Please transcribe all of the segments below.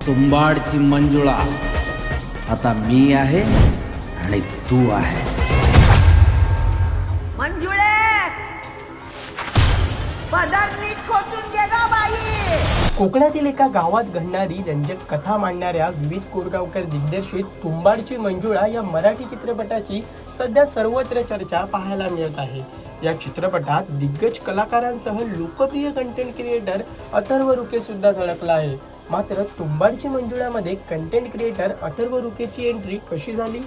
तुंबाडची मंजुळा आता मी आहे आणि तू आहेस. मंजुळे पदर नीट खोचून घे ग बाई. कोकणातील एका गावात घडणारी रंजक कथा मांडणाऱ्या विविध कोरगावकर दिग्दर्शित तुंबाडची मंजुळा या मराठी चित्रपटाची सध्या सर्वत्र चर्चा पाहायला मिळत आहे. या चित्रपटात दिग्गज कलाकारांसह लोकप्रिय कंटेंट क्रिएटर अथर्व रुके सुद्धा झळकला आहे. मात्र तुंबाडची मंजुळामध्ये कंटेंट क्रिएटर अथर्व रुकेची एंट्री कशी झाली?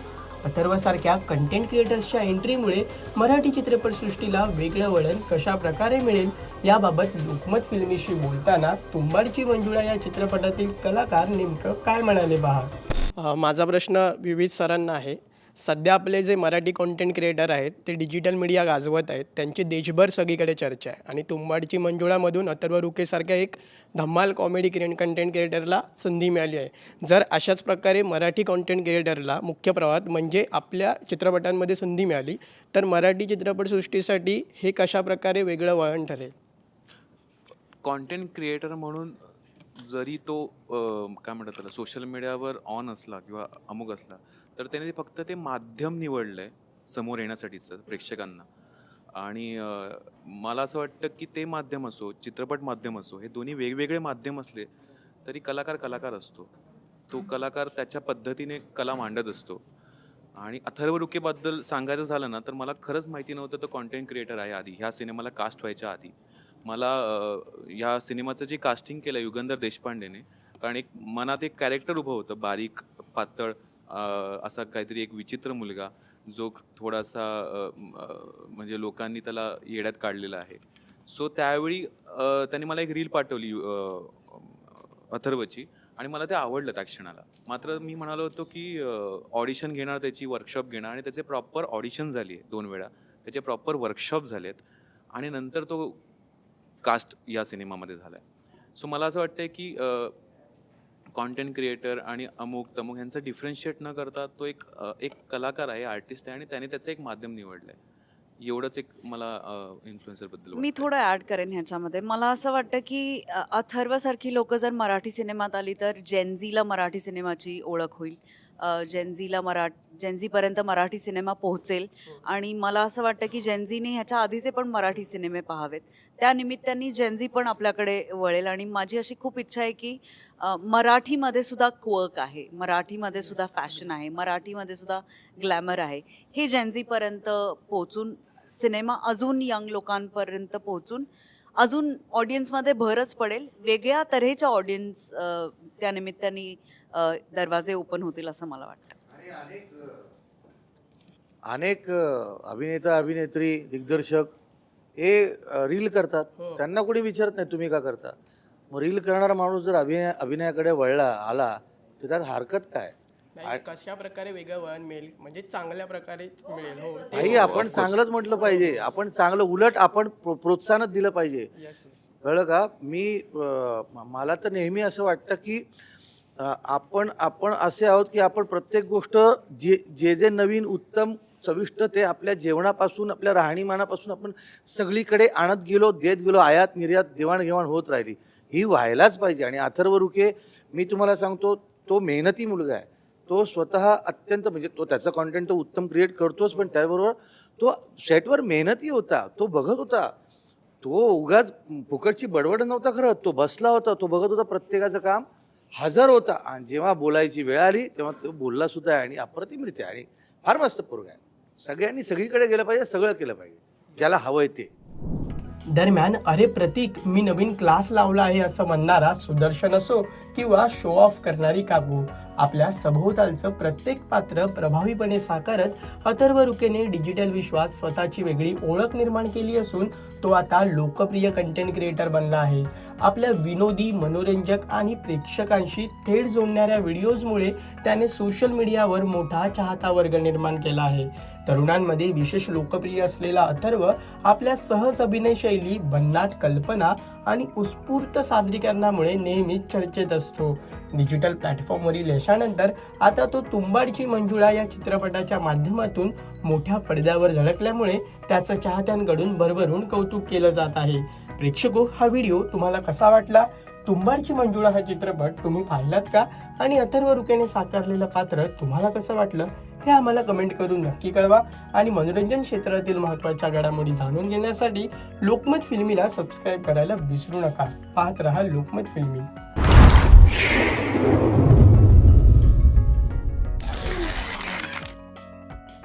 अथर्वसारख्या कंटेंट क्रिएटर्सच्या एंट्रीमुळे मराठी चित्रपटसृष्टीला वेगळं वळण कशा प्रकारे मिळेल याबाबत लोकमत फिल्मीशी बोलताना तुंबाडची मंजुळा या चित्रपटातील कलाकार नेमकं काय म्हणाले पहा. माझा प्रश्न विविध सरांना आहे. सध्या आपले जे मराठी कॉन्टेंट क्रिएटर आहेत ते डिजिटल मीडिया गाजवत आहेत, त्यांची देशभर सगळीकडे चर्चा आहे आणि तुंबाडची मंजुळामधून अथर्व रुकेसारख्या एक धम्माल कॉमेडी कंटेंट क्रिएटरला संधी मिळाली आहे. जर अशाच प्रकारे मराठी कॉन्टेंट क्रिएटरला मुख्य प्रवाहात म्हणजे आपल्या चित्रपटांमध्ये संधी मिळाली तर मराठी चित्रपटसृष्टीसाठी हे कशा प्रकारे वेगळं वळण ठरेल? कॉन्टेंट क्रिएटर म्हणून जरी तो काय म्हणतात त्याला सोशल मीडियावर ऑन असला किंवा अमुक असला तर त्याने फक्त ते माध्यम निवडलं आहे समोर येण्यासाठीचं प्रेक्षकांना. आणि मला असं वाटतं की ते माध्यम असो चित्रपट माध्यम असो हे दोन्ही वेगवेगळे माध्यम असले तरी कलाकार असतो. तो कलाकार त्याच्या पद्धतीने कला मांडत असतो. आणि अथर्व रुकेबद्दल सांगायचं झालं ना तर मला खरंच माहिती नव्हतं तो कॉन्टेंट क्रिएटर आहे. आधी ह्या सिनेमाला कास्ट व्हायच्या आधी मला ह्या सिनेमाचं जे कास्टिंग केलं युगंधर देशपांडेने, कारण एक मनात एक कॅरेक्टर उभं होतं बारीक पातळ असा काहीतरी एक विचित्र मुलगा जो थोडासा म्हणजे लोकांनी त्याला येड्यात काढलेला आहे. सो त्यावेळी त्यांनी मला एक रील पाठवली अथर्वची आणि मला ते आवडलं त्या क्षणाला. मात्र मी म्हणालो होतो की ऑडिशन घेणार, त्याची वर्कशॉप घेणार आणि त्याचे प्रॉपर ऑडिशन झाली आहे 2 वेळा, त्याचे प्रॉपर वर्कशॉप झालेत आणि नंतर तो कास्ट या सिनेमामध्ये झाला आहे. सो मला असं वाटतं की कॉन्टेंट क्रिएटर आणि अमुक तमुक ह्यांचं डिफरन्शिएट न करता तो एक कलाकार आहे, आर्टिस्ट आहे आणि त्याने त्याचं एक माध्यम निवडलं आहे. एवढंच एक मला इन्फ्लुएन्सरबद्दल मी थोडं ॲड करेन ह्याच्यामध्ये. मला असं वाटतं की अथर्वसारखी लोकं जर मराठी सिनेमात आली तर जेनझीला मराठी सिनेमाची ओळख होईल, जेनझीपर्यंत मराठी सिनेमा पोहोचेल. आणि मला असं वाटतं की जेनझीने ह्याच्या आधीचे पण मराठी सिनेमे पाहावेत, त्या निमित्ताने जेनझी पण आपल्याकडे वळेल. आणि माझी अशी खूप इच्छा आहे की मराठीमध्ये सुद्धा क्वर्क आहे, मराठीमध्ये सुद्धा फॅशन आहे, मराठीमध्ये सुद्धा ग्लॅमर आहे. हे जेनझीपर्यंत पोहोचून सिनेमा अजून यंग लोकांपर्यंत पोहोचून अजून ऑडियन्समध्ये भरच पडेल. वेगळ्या तऱ्हेच्या ऑडियन्स त्या निमित्ताने दरवाजे ओपन होतील असं मला वाटतं. अनेक अभिनेता अभिनेत्री दिग्दर्शक हे रील करतात, त्यांना कोणी विचारत नाही तुम्ही का करता. मग रील करणारा माणूस जर अभिनयाकडे आला तर त्यात हरकत काय? कशा प्रकारे वेगळं वळण मिळेल म्हणजे चांगल्या प्रकारे मिळेल. हो काही आपण चांगलंच म्हटलं पाहिजे, आपण चांगलं उलट आपण प्रोत्साहनच दिलं पाहिजे. कळलं का? मला तर नेहमी असं वाटतं की आपण असे आहोत की आपण प्रत्येक गोष्ट जे नवीन उत्तम चविष्ट ते आपल्या जेवणापासून आपल्या राहणीमानापासून आपण सगळीकडे आणत गेलो, देत गेलो, आयात निर्यात देवाणघेवाण होत राहिली. ही व्हायलाच पाहिजे. आणि अथर्व रुके मी तुम्हाला सांगतो तो मेहनती मुलगा आहे. तो स्वतः अत्यंत म्हणजे तो त्याचा कॉन्टेंट तो उत्तम क्रिएट करतोच, पण त्याबरोबर तो सेटवर मेहनती होता, तो बघत होता, तो उगाच फुकटची बडबड नव्हता करत, तो बसला होता, तो बघत होता, प्रत्येकाचं काम हजर होता. आणि जेव्हा बोलायची वेळ आली तेव्हा तो बोलला सुद्धा आहे आणि अप्रतिमरित्या आणि फार मस्त पोरगा आहे. सगळ्यांनी सगळीकडे गेलं पाहिजे, सगळं केलं पाहिजे ज्याला हवंय ते. दरम्यान अरे प्रतीक मी नवीन क्लास लावला आहे असं म्हणणारा सुदर्शन असो किंवा शो ऑफ करणारी काकू, आपल्या सभोवतालचं प्रत्येक पात्र प्रभावीपणे साकारत अथर्व रुकेने डिजिटल विश्वात स्वतःची वेगळी ओळख निर्माण केली असून तो आता लोकप्रिय कंटेंट क्रिएटर बनला आहे. आपल्या विनोदी, मनोरंजक आणि प्रेक्षकांशी थेट जोडणाऱ्या व्हिडिओजमुळे त्याने सोशल मीडियावर मोठा चाहता वर्ग निर्माण केला आहे. तरुणांमध्ये विशेष लोकप्रिय असलेला अथर्व आपल्या सहज अभिनय शैली, भन्नाट कल्पना आणि उत्स्फूर्त सादरीकरणामुळे नेहमीच चर्चेत असतो. डिजिटल प्लॅटफॉर्मवरील यशानंतर आता तो तुंबाडची मंजुळा या चित्रपटाच्या माध्यमातून मोठ्या पडद्यावर झळकल्यामुळे त्याचं चाहत्यांकडून भरभरून कौतुक केलं जात आहे. प्रेक्षको, हा व्हिडिओ तुम्हाला कसा वाटला? तुंबाडची मंजुळा हा चित्रपट तुम्ही पाहिलात का? आणि अथर्व रुकेने साकारलेलं पात्र तुम्हाला कसं वाटलं हे आम्हाला कमेंट करून नक्की कळवा. आणि मनोरंजन क्षेत्रातील महत्त्वाच्या घडामोडी जाणून घेण्यासाठी लोकमत फिल्मीला सबस्क्राईब करायला विसरू नका. पाहत रहा लोकमत फिल्मी.